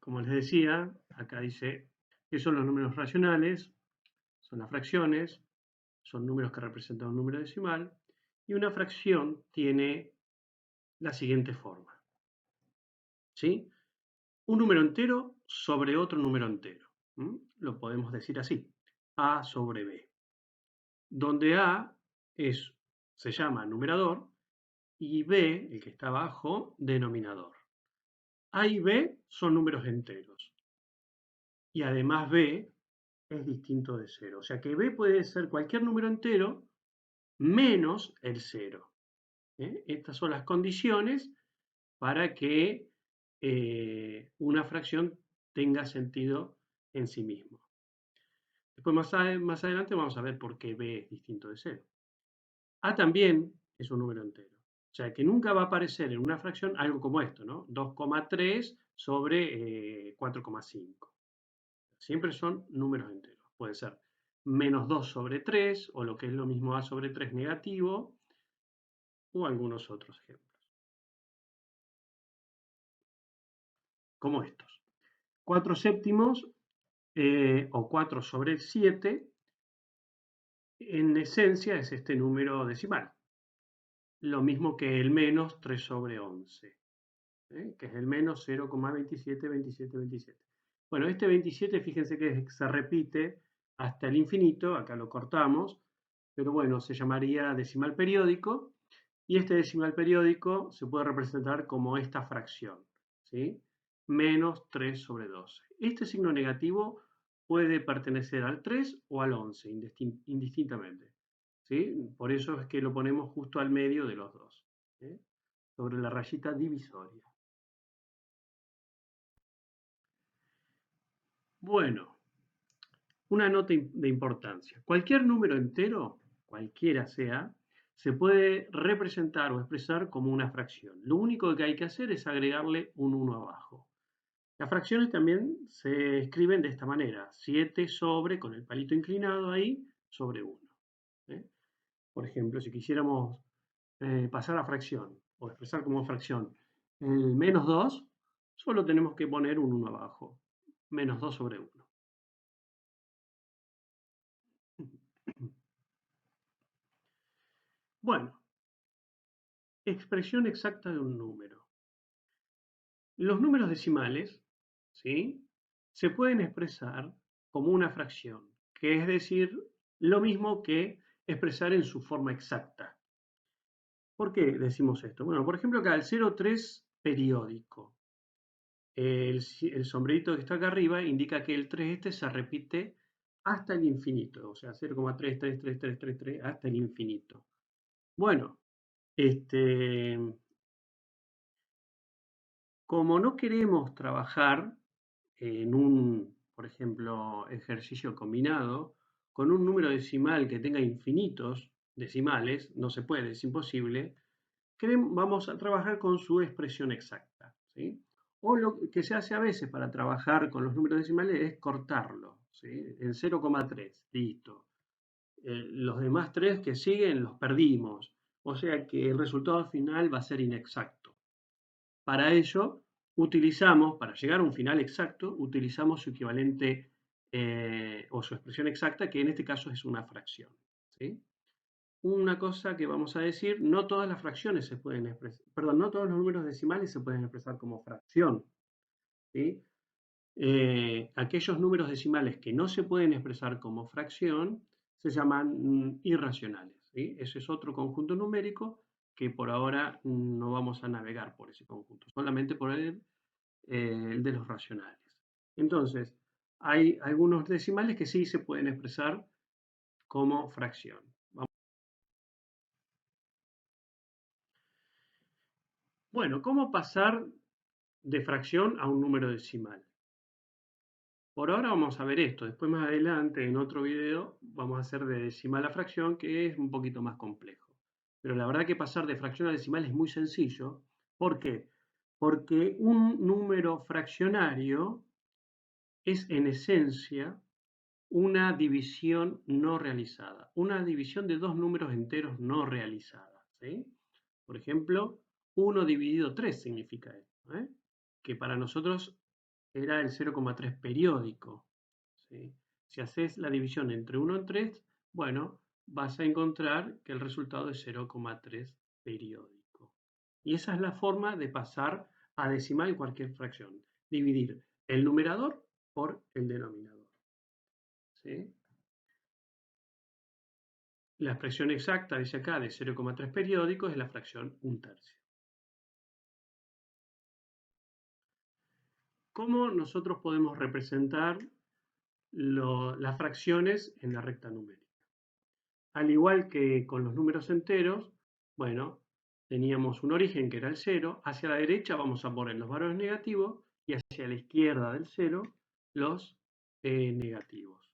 como les decía, acá dice que son los números racionales, son las fracciones, son números que representan un número decimal, y una fracción tiene la siguiente forma, ¿sí? Un número entero sobre otro número entero. Lo podemos decir así, A sobre B, donde A se llama numerador y B, el que está abajo, denominador. A y B son números enteros y además B es distinto de cero. O sea que B puede ser cualquier número entero menos el cero. Estas son las condiciones para que una fracción tenga sentido en sí mismo. Después más adelante vamos a ver por qué B es distinto de cero. A también es un número entero. O sea que nunca va a aparecer en una fracción algo como esto, ¿no? 2,3 sobre 4,5. Siempre son números enteros. Puede ser menos 2 sobre 3, o lo que es lo mismo A sobre 3 negativo, o algunos otros ejemplos. Como estos. 4 séptimos o 4 sobre 7, en esencia es este número decimal. Lo mismo que el menos 3 sobre 11, que es el menos 0,272727. Bueno, este 27, fíjense que se repite hasta el infinito, acá lo cortamos, pero bueno, se llamaría decimal periódico, y este decimal periódico se puede representar como esta fracción, ¿sí? Menos 3 sobre 12. Este signo negativo puede pertenecer al 3 o al 11, indistintamente, ¿sí? Por eso es que lo ponemos justo al medio de los dos, ¿eh? Sobre la rayita divisoria. Bueno, una nota de importancia. Cualquier número entero, cualquiera sea, se puede representar o expresar como una fracción. Lo único que hay que hacer es agregarle un 1 abajo. Las fracciones también se escriben de esta manera: 7 sobre, con el palito inclinado ahí, sobre 1. Por ejemplo, si quisiéramos pasar a fracción o expresar como fracción el menos 2, solo tenemos que poner un 1 abajo. Menos 2 sobre 1. Bueno, expresión exacta de un número. Los números decimales, ¿sí?, se pueden expresar como una fracción, que es decir, lo mismo que expresar en su forma exacta. ¿Por qué decimos esto? Bueno, por ejemplo, acá el 0,3 periódico. El sombrerito que está acá arriba indica que el 3 este se repite hasta el infinito, o sea, 0,33333 hasta el infinito. Bueno, como no queremos trabajar en un, por ejemplo, ejercicio combinado, con un número decimal que tenga infinitos decimales, no se puede, es imposible, vamos a trabajar con su expresión exacta, ¿sí? O lo que se hace a veces para trabajar con los números decimales es cortarlo, ¿sí? En 0,3, listo. Los demás 3 que siguen los perdimos, o sea que el resultado final va a ser inexacto. Para ello, para llegar a un final exacto, utilizamos su equivalente o su expresión exacta, que en este caso es una fracción, ¿sí? Una cosa que vamos a decir: no todas las fracciones se pueden expresar, perdón, no todos los números decimales se pueden expresar como fracción, ¿sí? Aquellos números decimales que no se pueden expresar como fracción se llaman irracionales, ¿sí? Ese es otro conjunto numérico que por ahora no vamos a navegar por ese conjunto, solamente por el de los racionales. Entonces, hay algunos decimales que sí se pueden expresar como fracción. Bueno, ¿cómo pasar de fracción a un número decimal? Por ahora vamos a ver esto. Después, más adelante, en otro video, vamos a hacer de decimal a fracción, que es un poquito más complejo. Pero la verdad que pasar de fracción a decimal es muy sencillo. ¿Por qué? Porque un número fraccionario es en esencia una división no realizada, una división de dos números enteros no realizada, ¿sí? Por ejemplo, 1 dividido 3 significa esto, ¿eh? Que para nosotros era el 0,3 periódico. ¿Sí? Si haces la división entre 1 en 3, bueno, vas a encontrar que el resultado es 0,3 periódico. Y esa es la forma de pasar a decimal en cualquier fracción. Dividir el numerador por el denominador. ¿Sí? La expresión exacta, dice acá, de 0,3 periódicos es la fracción 1/3. ¿Cómo nosotros podemos representar las fracciones en la recta numérica? Al igual que con los números enteros, bueno, teníamos un origen que era el 0, hacia la derecha vamos a poner los valores negativos y hacia la izquierda del 0 los negativos.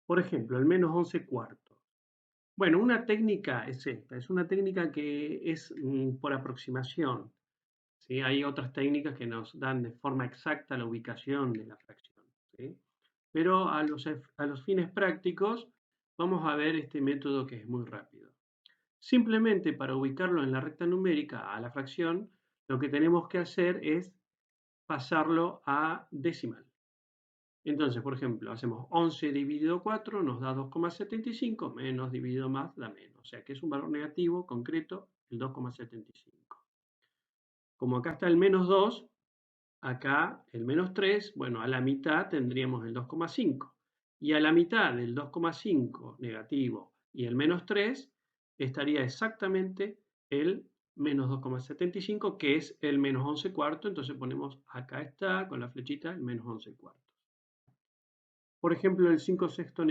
Por ejemplo, el menos 11 cuartos. Bueno, una técnica es esta, es una técnica que es por aproximación. ¿Sí? Hay otras técnicas que nos dan de forma exacta la ubicación de la fracción. ¿Sí? Pero a los fines prácticos vamos a ver este método que es muy rápido. Simplemente para ubicarlo en la recta numérica a la fracción, lo que tenemos que hacer es pasarlo a decimal. Entonces, por ejemplo, hacemos 11 dividido 4, nos da 2,75, menos dividido más da menos. O sea que es un valor negativo concreto, el 2,75. Como acá está el menos 2, acá el menos 3, bueno, a la mitad tendríamos el 2,5. Y a la mitad del 2,5 negativo y el menos 3 estaría exactamente el menos 2,75, que es el menos 11 cuartos. Entonces ponemos, acá está, con la flechita, el menos 11 cuartos. Por ejemplo, el 5 sexto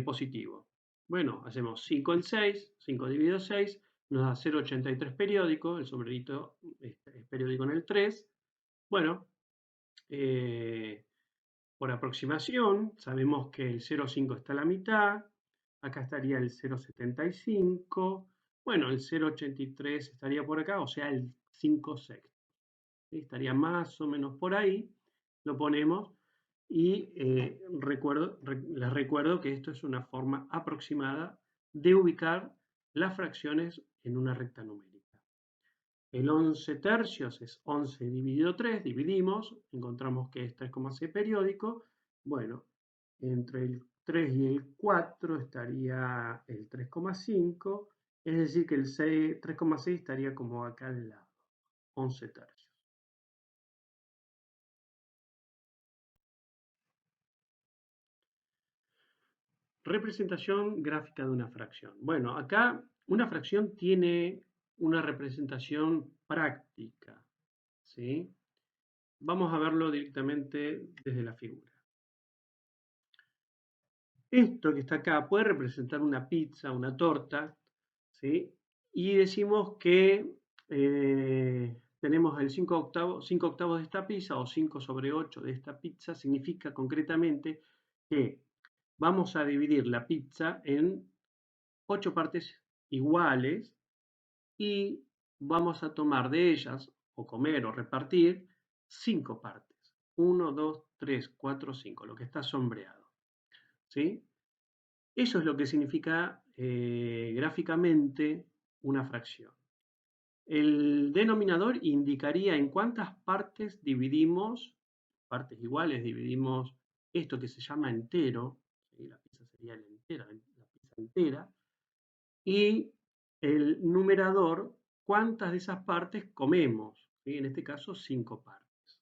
positivo. Bueno, hacemos 5 en 6, 5 dividido 6, nos da 0,83 periódico, el sombrerito es periódico en el 3. Bueno, por aproximación, sabemos que el 0,5 está a la mitad, acá estaría el 0,75, bueno, el 0,83 estaría por acá, o sea, el 5 sextos. ¿Sí? Estaría más o menos por ahí, lo ponemos y les recuerdo que esto es una forma aproximada de ubicar las fracciones en una recta numérica. El 11 tercios es 11 dividido 3, dividimos, encontramos que es 3,6 periódico. Bueno, entre el 3 y el 4 estaría el 3,5, es decir que el 3,6 estaría como acá al lado, 11 tercios. Representación gráfica de una fracción. Bueno, acá una fracción tiene una representación práctica, ¿sí? Vamos a verlo directamente desde la figura. Esto que está acá puede representar una pizza, una torta, ¿sí? Y decimos que tenemos el 5 octavos de esta pizza o 5/8 de esta pizza, significa concretamente que vamos a dividir la pizza en 8 partes iguales y vamos a tomar de ellas, o comer o repartir, 5 partes. 1, 2, 3, 4, 5, lo que está sombreado. ¿Sí? Eso es lo que significa gráficamente una fracción. El denominador indicaría en cuántas partes dividimos, partes iguales, dividimos esto que se llama entero, ¿sí? La pizza sería la pizza entera, y el numerador, cuántas de esas partes comemos, ¿sí? En este caso 5 partes.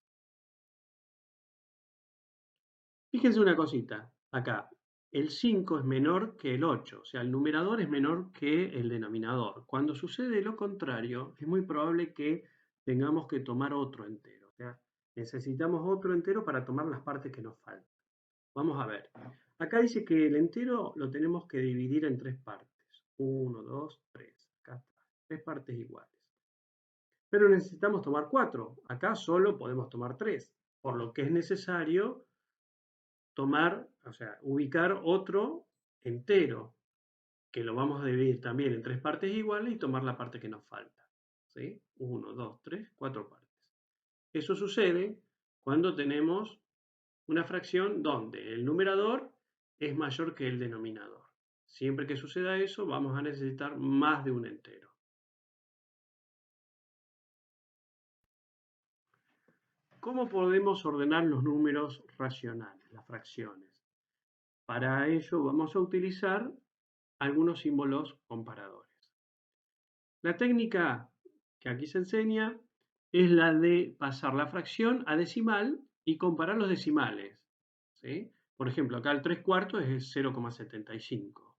Fíjense una cosita, acá, el 5 es menor que el 8, o sea, el numerador es menor que el denominador. Cuando sucede lo contrario, es muy probable que tengamos que tomar otro entero, o sea, necesitamos otro entero para tomar las partes que nos faltan. Vamos a ver, acá dice que el entero lo tenemos que dividir en 3 partes. 1, 2, 3, acá está, 3 partes iguales. Pero necesitamos tomar 4, acá solo podemos tomar 3, por lo que es necesario tomar, o sea, ubicar otro entero, que lo vamos a dividir también en 3 partes iguales y tomar la parte que nos falta. ¿Sí? 1, 2, 3, 4 partes. Eso sucede cuando tenemos una fracción donde el numerador es mayor que el denominador. Siempre que suceda eso, vamos a necesitar más de un entero. ¿Cómo podemos ordenar los números racionales, las fracciones? Para ello vamos a utilizar algunos símbolos comparadores. La técnica que aquí se enseña es la de pasar la fracción a decimal y comparar los decimales, ¿sí? Por ejemplo, acá el 3/4 es 0,75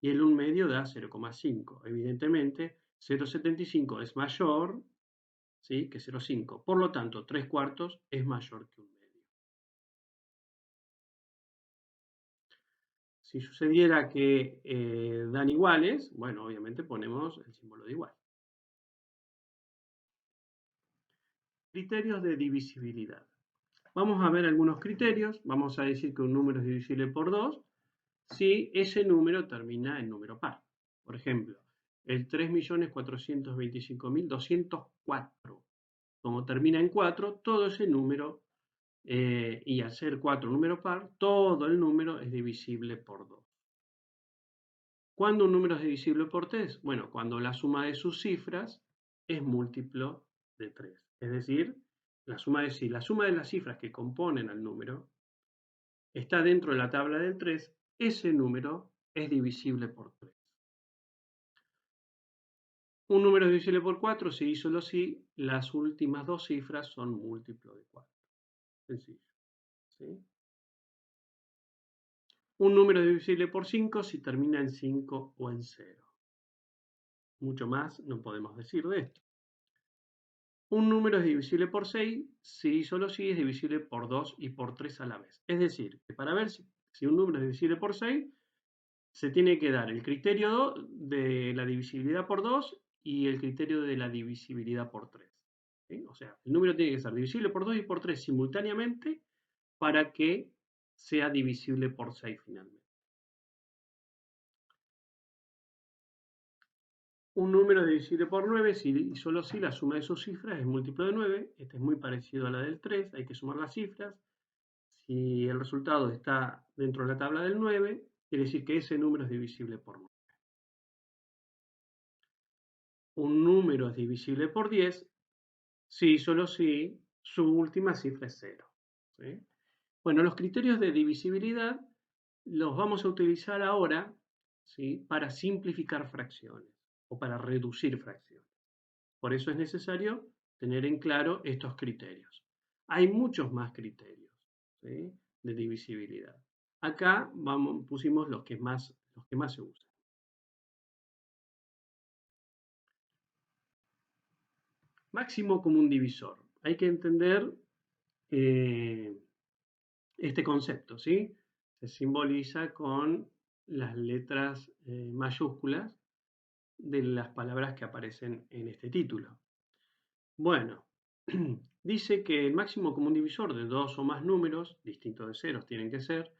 y el 1/2 da 0,5. Evidentemente, 0,75 es mayor, ¿sí?, que 0,5. Por lo tanto, 3/4 es mayor que 1/2. Si sucediera que dan iguales, bueno, obviamente ponemos el símbolo de igual. Criterios de divisibilidad. Vamos a ver algunos criterios. Vamos a decir que un número es divisible por 2 si ese número termina en número par. Por ejemplo, el 3.425.204. Como termina en 4, todo ese número, y al ser 4 número par, todo el número es divisible por 2. ¿Cuándo un número es divisible por 3? Bueno, cuando la suma de sus cifras es múltiplo de 3. Es decir, si la suma de las cifras que componen al número está dentro de la tabla del 3, ese número es divisible por 3. Un número es divisible por 4 si y solo si las últimas dos cifras son múltiplo de 4. Sencillo, ¿sí? Un número es divisible por 5 si termina en 5 o en 0. Mucho más no podemos decir de esto. Un número es divisible por 6 si y solo si es divisible por 2 y por 3 a la vez. Es decir, que para ver si un número es divisible por 6, se tiene que dar el criterio de la divisibilidad por 2 y el criterio de la divisibilidad por 3. ¿Sí? O sea, el número tiene que ser divisible por 2 y por 3 simultáneamente para que sea divisible por 6 finalmente. Un número es divisible por 9 si y solo si la suma de sus cifras es múltiplo de 9. Este es muy parecido a la del 3, hay que sumar las cifras. Si el resultado está dentro de la tabla del 9, quiere decir que ese número es divisible por 9. Un número es divisible por 10 si, solo si, su última cifra es 0. ¿Sí? Bueno, los criterios de divisibilidad los vamos a utilizar ahora, ¿sí?, para simplificar fracciones o para reducir fracciones. Por eso es necesario tener en claro estos criterios. Hay muchos más criterios, ¿sí?, de divisibilidad. Acá pusimos los que más se usan. Máximo común divisor. Hay que entender este concepto, ¿sí? Se simboliza con las letras mayúsculas de las palabras que aparecen en este título. Bueno, dice que el máximo común divisor de dos o más números, distintos de ceros tienen que ser,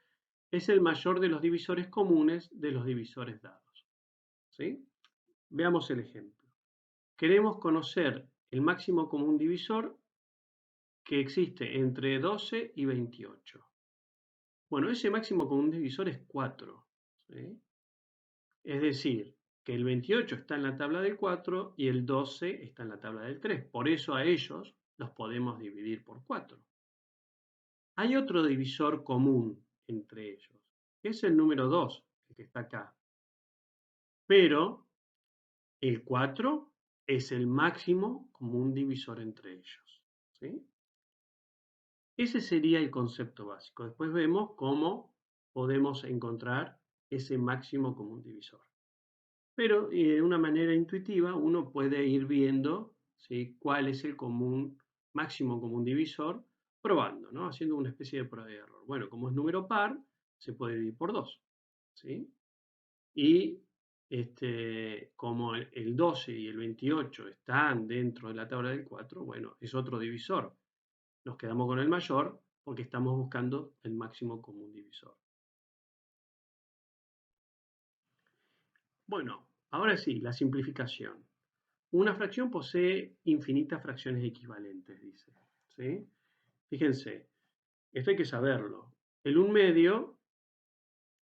es el mayor de los divisores comunes de los divisores dados. ¿Sí? Veamos el ejemplo. Queremos conocer el máximo común divisor que existe entre 12 y 28. Bueno, ese máximo común divisor es 4. ¿Sí? Es decir, que el 28 está en la tabla del 4 y el 12 está en la tabla del 3. Por eso a ellos los podemos dividir por 4. Hay otro divisor común entre ellos, que es el número 2, el que está acá. Pero el 4 es el máximo común divisor entre ellos. ¿Sí? Ese sería el concepto básico. Después vemos cómo podemos encontrar ese máximo común divisor. Pero de una manera intuitiva uno puede ir viendo, ¿sí?, cuál es el máximo común divisor, probando, ¿no?, haciendo una especie de prueba de error. Bueno, como es número par, se puede dividir por 2. ¿Sí? Y como el 12 y el 28 están dentro de la tabla del 4, bueno, es otro divisor. Nos quedamos con el mayor porque estamos buscando el máximo común divisor. Bueno, ahora sí, la simplificación. Una fracción posee infinitas fracciones equivalentes, dice. ¿Sí? Fíjense, esto hay que saberlo. El 1/2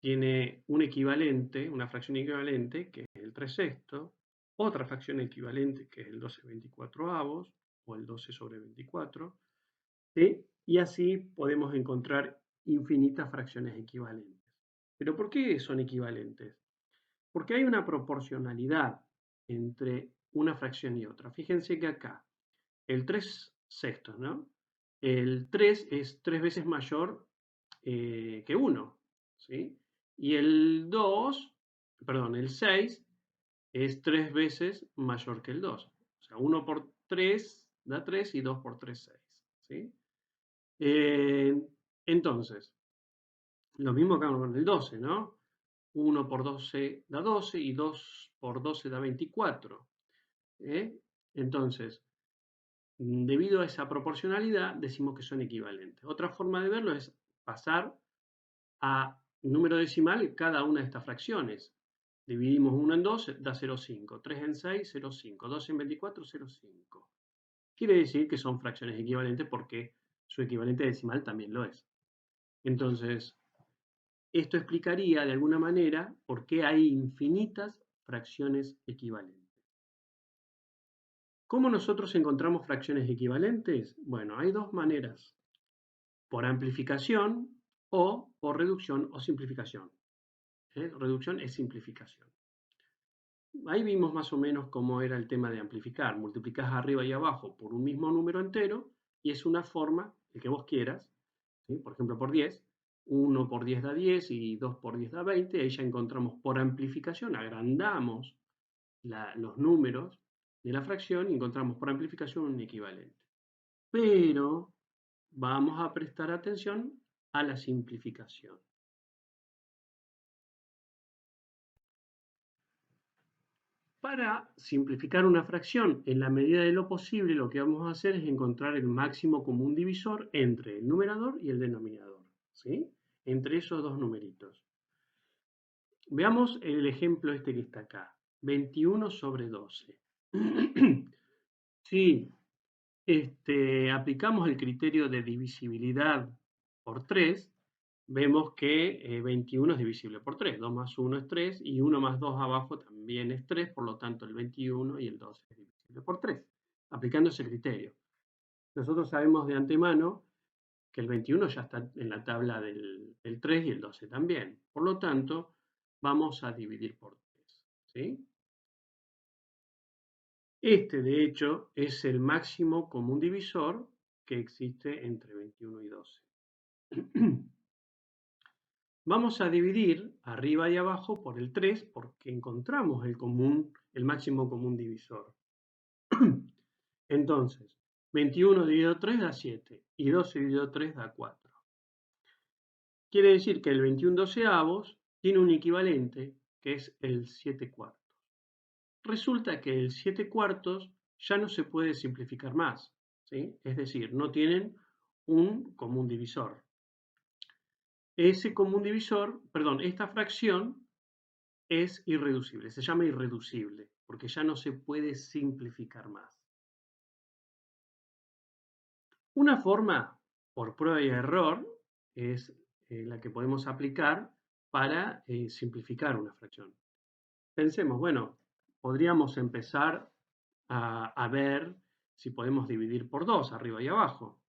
tiene un equivalente, una fracción equivalente, que es el 3/6, otra fracción equivalente, que es el 12/24, o el 12/24, ¿sí? Y así podemos encontrar infinitas fracciones equivalentes. ¿Pero por qué son equivalentes? Porque hay una proporcionalidad entre una fracción y otra. Fíjense que acá, el 3 sextos, ¿no? El 3 es 3 veces mayor que 1, ¿sí? Y el 2, perdón, el 6 es 3 veces mayor que el 2. O sea, 1 por 3 da 3 y 2 por 3, 6, ¿sí? Eh, entonces, lo mismo acá con el 12, ¿no? 1 por 12 da 12 y 2 por 12 da 24. ¿Eh? Entonces, debido a esa proporcionalidad, decimos que son equivalentes. Otra forma de verlo es pasar a número decimal cada una de estas fracciones. Dividimos 1 en 2, da 0,5. 3 en 6, 0,5. 2 en 24, 0,5. Quiere decir que son fracciones equivalentes porque su equivalente decimal también lo es. Entonces, esto explicaría de alguna manera por qué hay infinitas fracciones equivalentes. ¿Cómo nosotros encontramos fracciones equivalentes? Bueno, hay dos maneras, por amplificación o por reducción o simplificación. Reducción es simplificación. Ahí vimos más o menos cómo era el tema de amplificar. Multiplicás arriba y abajo por un mismo número entero y es una forma, el que vos quieras, ¿sí? Por ejemplo por 10, 1 por 10 da 10 y 2 por 10 da 20. Ahí ya encontramos por amplificación, agrandamos los números de la fracción y encontramos por amplificación un equivalente. Pero vamos a prestar atención a la simplificación. Para simplificar una fracción, en la medida de lo posible, lo que vamos a hacer es encontrar el máximo común divisor entre el numerador y el denominador, ¿sí? Entre esos dos numeritos. Veamos el ejemplo este que está acá, 21 sobre 12. Si aplicamos el criterio de divisibilidad por 3, vemos que 21 es divisible por 3. 2 más 1 es 3 y 1 más 2 abajo también es 3, por lo tanto el 21 y el 12 es divisible por 3, aplicando ese criterio. Nosotros sabemos de antemano que el 21 ya está en la tabla del 3 y el 12 también. Por lo tanto, vamos a dividir por 3, ¿sí? Este, de hecho, es el máximo común divisor que existe entre 21 y 12. Vamos a dividir arriba y abajo por el 3 porque encontramos el máximo común divisor. Entonces, 21 dividido 3 da 7 y 12 dividido 3 da 4. Quiere decir que el 21 doceavos tiene un equivalente que es el 7 cuartos. Resulta que el 7 cuartos ya no se puede simplificar más, ¿sí? Es decir, no tienen un común divisor. Ese común divisor, perdón, esta fracción es irreducible, se llama irreducible, porque ya no se puede simplificar más. Una forma, por prueba y error, es la que podemos aplicar para simplificar una fracción. Pensemos, bueno, podríamos empezar a ver si podemos dividir por 2, arriba y abajo.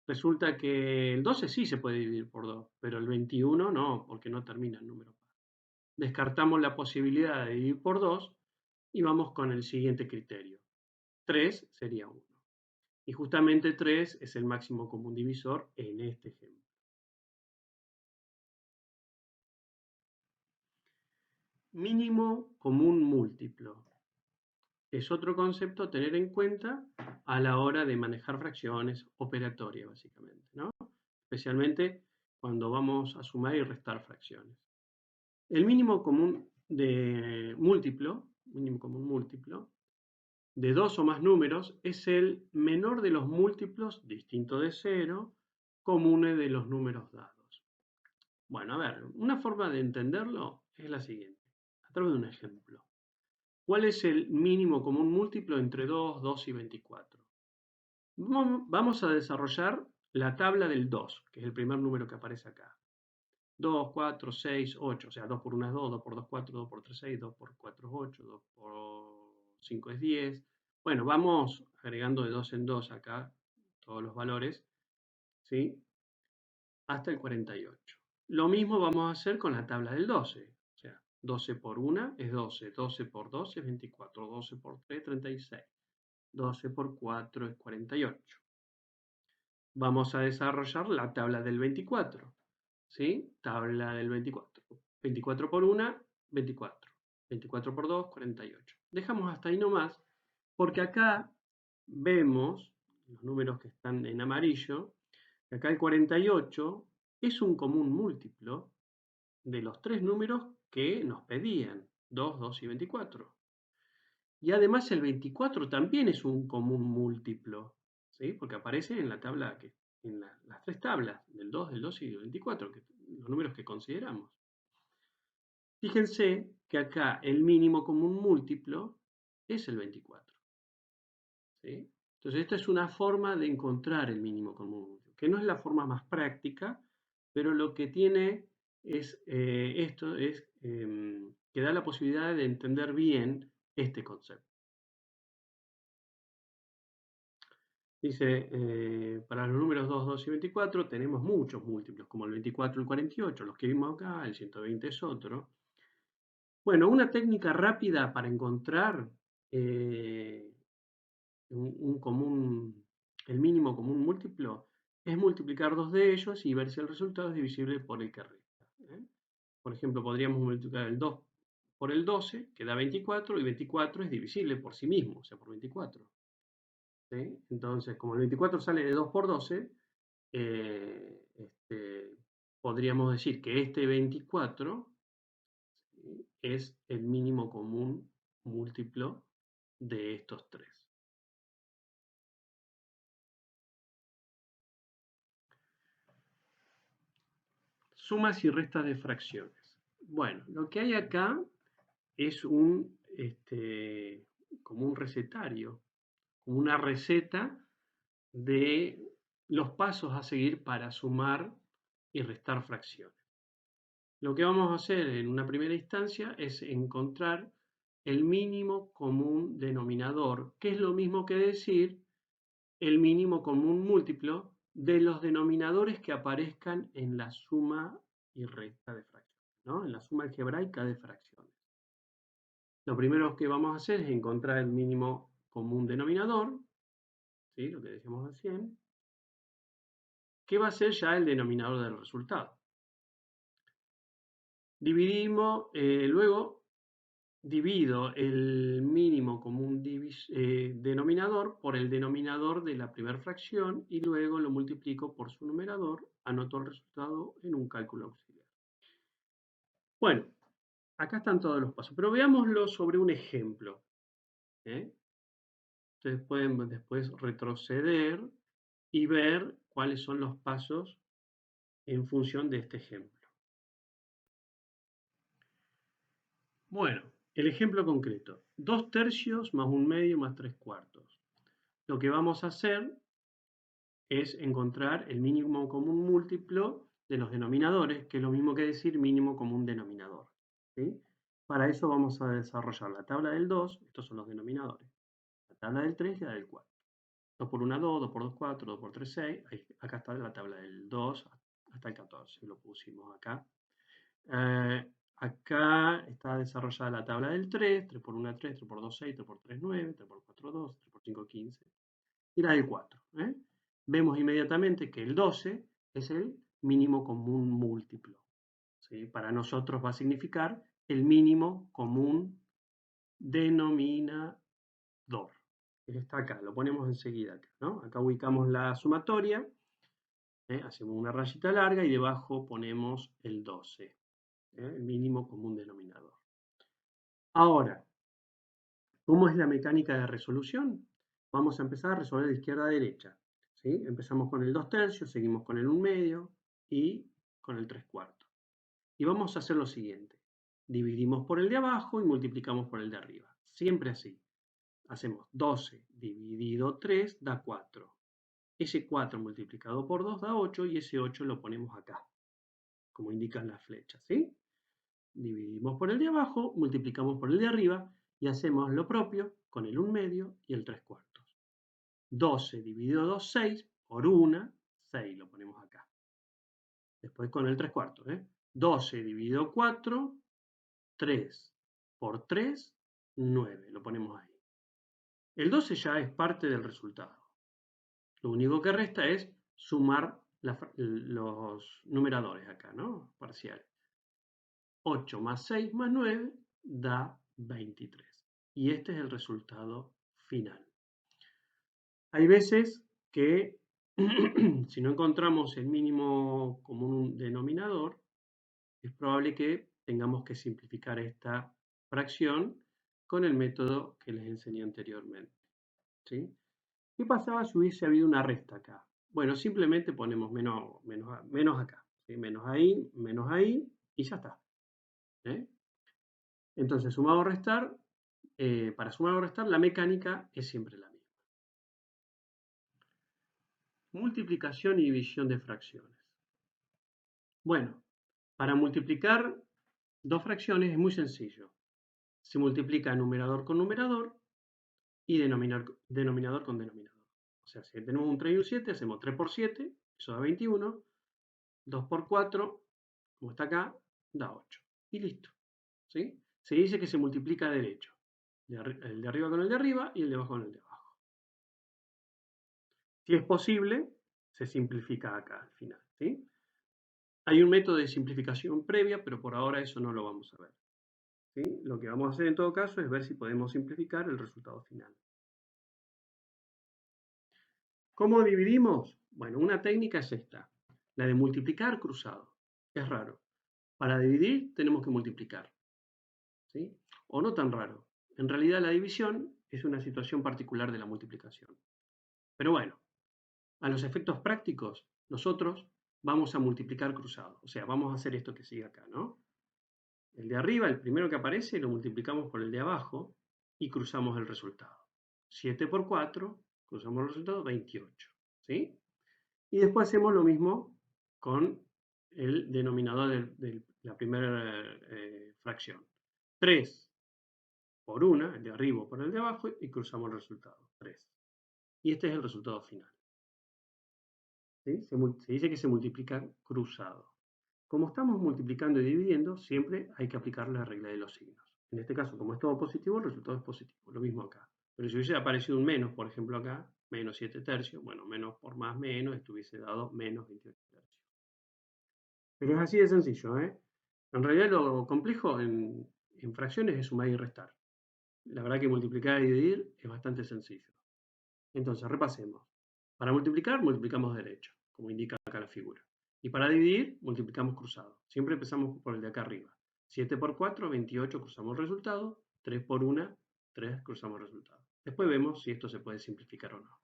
Resulta que el 12 sí se puede dividir por 2, pero el 21 no, porque no termina en número par. Descartamos la posibilidad de dividir por 2 y vamos con el siguiente criterio. 3 sería 1. Y justamente 3 es el máximo común divisor en este ejemplo. Mínimo común múltiplo. Es otro concepto a tener en cuenta a la hora de manejar fracciones operatorias, básicamente, ¿no? Especialmente cuando vamos a sumar y restar fracciones. El mínimo común múltiplo de dos o más números es el menor de los múltiplos, distinto de cero, comunes de los números dados. Bueno, a ver, una forma de entenderlo es la siguiente, a través de un ejemplo. ¿Cuál es el mínimo común múltiplo entre 2, 2 y 24? Vamos a desarrollar la tabla del 2, que es el primer número que aparece acá. 2, 4, 6, 8, o sea, 2 por 1 es 2, 2 por 2, 4, 2 por 3, 6, 2 por 4 es 8, 2 por 5 es 10. Bueno, vamos agregando de 2 en 2 acá todos los valores ¿sí? Hasta el 48. Lo mismo vamos a hacer con la tabla del 12. O sea, 12 por 1 es 12, 12 por 2 es 24, 12 por 3 es 36, 12 por 4 es 48. Vamos a desarrollar la tabla del 24. ¿Sí? Tabla del 24. 24 por 1, 24. 24 por 2, 48. Dejamos hasta ahí nomás, porque acá vemos los números que están en amarillo. Acá el 48 es un común múltiplo de los tres números que nos pedían, 2, 2 y 24. Y además el 24 también es un común múltiplo, ¿sí? Porque aparece en la tabla, en las tres tablas, del 2, del 2 y del 24, los números que consideramos. Fíjense que acá el mínimo común múltiplo es el 24, ¿sí? Entonces esta es una forma de encontrar el mínimo común múltiplo, que no es la forma más práctica, pero lo que tiene es esto es que da la posibilidad de entender bien este concepto. Dice, para los números 2, 2 y 24 tenemos muchos múltiplos, como el 24 y el 48, los que vimos acá, el 120 es otro. Bueno, una técnica rápida para encontrar eh, el mínimo común múltiplo es multiplicar dos de ellos y ver si el resultado es divisible por el que resta. Por ejemplo, podríamos multiplicar el 2 por el 12, que da 24, y 24 es divisible por sí mismo, o sea, por 24. ¿Sí? Entonces, como el 24 sale de 2 por 12, podríamos decir que este 24, ¿sí?, es el mínimo común múltiplo de estos tres. Sumas y restas de fracciones. Bueno, lo que hay acá es como un recetario, como una receta de los pasos a seguir para sumar y restar fracciones. Lo que vamos a hacer en una primera instancia es encontrar el mínimo común denominador, que es lo mismo que decir el mínimo común múltiplo de los denominadores que aparezcan en la suma y resta de fracciones, ¿no? En la suma algebraica de fracciones. Lo primero que vamos a hacer es encontrar el mínimo común denominador, ¿sí?, lo que decíamos recién, que va a ser ya el denominador del resultado. Luego divido el mínimo común denominador por el denominador de la primera fracción y luego lo multiplico por su numerador, anoto el resultado en un cálculo auxiliar. Bueno, acá están todos los pasos, pero veámoslo sobre un ejemplo. Ustedes pueden después retroceder y ver cuáles son los pasos en función de este ejemplo. Bueno, el ejemplo concreto, 2 tercios más 1 medio más 3 cuartos. Lo que vamos a hacer es encontrar el mínimo común múltiplo de los denominadores, que es lo mismo que decir mínimo común denominador, ¿sí? Para eso vamos a desarrollar la tabla del 2, estos son los denominadores, la tabla del 3 y la del 4. 2 por 1, 2, 2 por 2, 4, 2 por 3, 6. Acá está la tabla del 2 hasta el 14, lo pusimos acá. Acá está desarrollada la tabla del 3, 3 por 1, 3, 3 por 2, 6, 3 por 3, 9, 3 por 4, 2, 3 por 5, 15. Y la del 4. Vemos inmediatamente que el 12 es el mínimo común múltiplo, ¿sí? Para nosotros va a significar el mínimo común denominador. Está acá, lo ponemos enseguida acá, ¿no? Acá ubicamos la sumatoria, hacemos una rayita larga y debajo ponemos el 12, el mínimo común denominador. Ahora, ¿cómo es la mecánica de resolución? Vamos a empezar a resolver de izquierda a derecha, ¿sí? Empezamos con el 2 tercios, seguimos con el 1 medio y con el 3 cuartos. Y vamos a hacer lo siguiente. Dividimos por el de abajo y multiplicamos por el de arriba. Siempre así. Hacemos 12 dividido 3 da 4. Ese 4 multiplicado por 2 da 8 y ese 8 lo ponemos acá, como indican las flechas, ¿sí? Dividimos por el de abajo, multiplicamos por el de arriba y hacemos lo propio con el 1 medio y el 3 cuartos. 12 dividido 2, 6 por 1, 6 lo ponemos acá. Después con el 3/4, ¿eh? 12 dividido 4, 3 por 3, 9. Lo ponemos ahí. El 12 ya es parte del resultado. Lo único que resta es sumar los numeradores acá, ¿no? Parciales. 8 más 6 más 9 da 23. Y este es el resultado final. Hay veces que si no encontramos el mínimo común denominador, es probable que tengamos que simplificar esta fracción con el método que les enseñé anteriormente, ¿sí? ¿Qué pasaba si hubiese habido una resta acá? Bueno, simplemente ponemos menos acá, ¿sí? Menos ahí y ya está, ¿eh? Entonces, sumar o restar, para sumar o restar, la mecánica es siempre la misma. Multiplicación y división de fracciones. Bueno, para multiplicar dos fracciones es muy sencillo. Se multiplica numerador con numerador y denominador con denominador. O sea, si tenemos un 3 y un 7, hacemos 3 por 7, eso da 21. 2 por 4, como está acá, da 8. Y listo, ¿sí? Se dice que se multiplica derecho. El de arriba con el de arriba y el de abajo con el de abajo. Si es posible, se simplifica acá al final, ¿sí? Hay un método de simplificación previa, pero por ahora eso no lo vamos a ver, ¿sí? Lo que vamos a hacer en todo caso es ver si podemos simplificar el resultado final. ¿Cómo dividimos? Bueno, una técnica es esta, la de multiplicar cruzado. Es raro. Para dividir tenemos que multiplicar, ¿sí? O no tan raro. En realidad la división es una situación particular de la multiplicación. Pero bueno, a los efectos prácticos, nosotros vamos a multiplicar cruzado. O sea, vamos a hacer esto que sigue acá, ¿no? El de arriba, el primero que aparece, lo multiplicamos por el de abajo y cruzamos el resultado. 7 por 4, cruzamos el resultado, 28. ¿Sí? Y después hacemos lo mismo con el denominador de la primera fracción. 3 por 1, el de arriba por el de abajo, y cruzamos el resultado, 3. Y este es el resultado final. ¿Sí? Se dice que se multiplica cruzado. Como estamos multiplicando y dividiendo, siempre hay que aplicar la regla de los signos. En este caso, como es todo positivo, el resultado es positivo. Lo mismo acá. Pero si hubiese aparecido un menos, por ejemplo acá, menos 7 tercios, bueno, menos por más menos, esto hubiese dado menos 28 tercios. Pero es así de sencillo, ¿eh? En realidad lo complejo en fracciones es sumar y restar. La verdad que multiplicar y dividir es bastante sencillo. Entonces, repasemos. Para multiplicar, multiplicamos derecho, como indica acá la figura. Y para dividir, multiplicamos cruzado. Siempre empezamos por el de acá arriba. 7 por 4, 28, cruzamos el resultado. 3 por 1, 3, cruzamos el resultado. Después vemos si esto se puede simplificar o no.